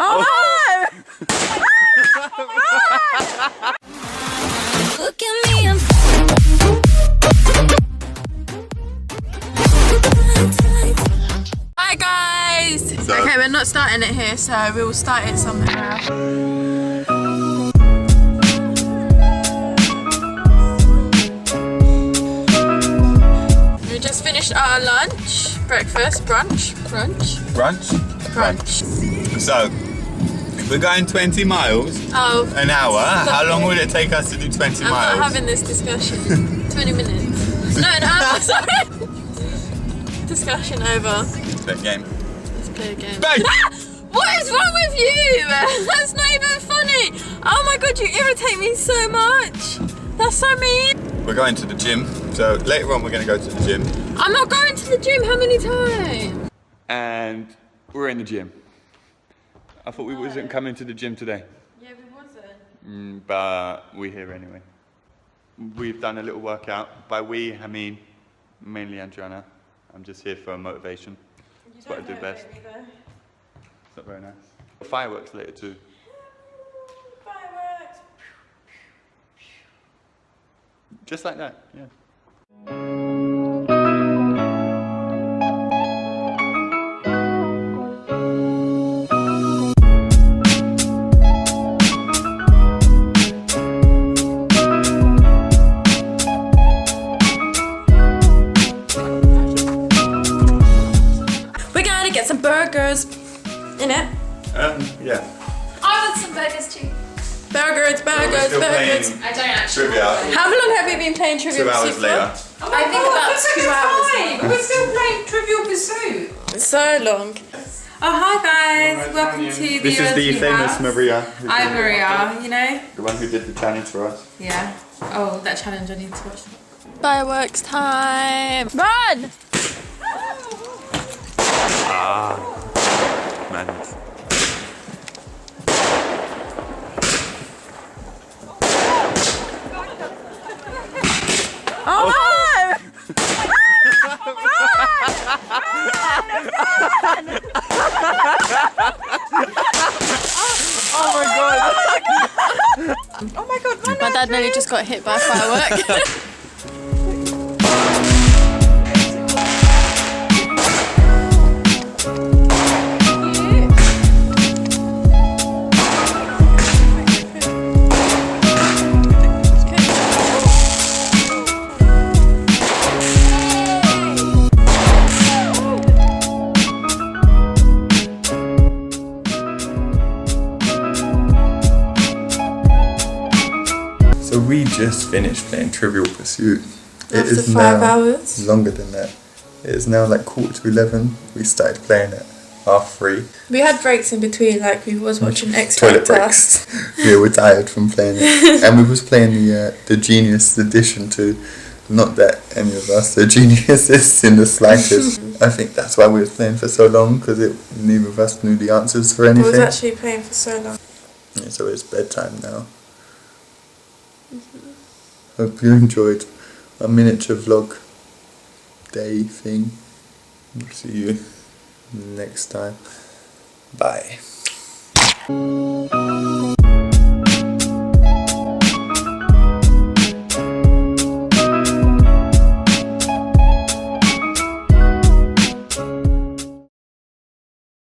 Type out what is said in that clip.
Oh no! Look at me, I'm Hi guys! Okay, we're not starting it here, so we will start it somewhere else. We just finished our lunch, breakfast, brunch. So, we're going 20 miles an hour. How long would it take us to do 20 miles? I'm not having this discussion. 20 minutes. No, an hour, sorry. Discussion over. Let's play a game. Let's play a game. Bang! What is wrong with you? That's not even funny. Oh my god, you irritate me so much. That's so mean. We're going to the gym. So later on we're going to go to the gym. I'm not going to the gym. How many times? And we're in the gym. I thought we wasn't coming to the gym today. Yeah, we wasn't. But we're here anyway. We've done a little workout. By we, I mean mainly Adriana. I'm just here for motivation. That's what I do best. It's not very nice. Fireworks later too. Fireworks. Just like that, yeah. We're gonna get some burgers. In it? Yeah. I want some burgers too. Burgers. I don't actually. Trivia. How long have you been playing Trivial 2 hours Pursuit later. for? I think about 2 hours. We're still playing Trivial Pursuit. So long. Oh, hi guys. Welcome to the This is the famous house. Maria. I'm Maria, you know? The one who did the challenge for us. Yeah. Oh, that challenge I need to watch. Fireworks time. Run! Madness. Oh no! Oh my god, run! My dad nearly just got hit by a firework. So we just finished playing Trivial Pursuit. It After is 5 now hours? longer than that. It is now like 11:15. We started playing at 3:30. We had breaks in between, like we was watching X Toilet Factor. breaks. Yeah, we're tired from playing it. And we was playing the Genius Edition too. Not that any of us are geniuses in the slightest. I think that's why we were playing for so long, because neither of us knew the answers for I anything. was actually playing for so long. Yeah, so it's bedtime now. Hope you enjoyed a miniature vlog day thing. We'll see you next time. Bye.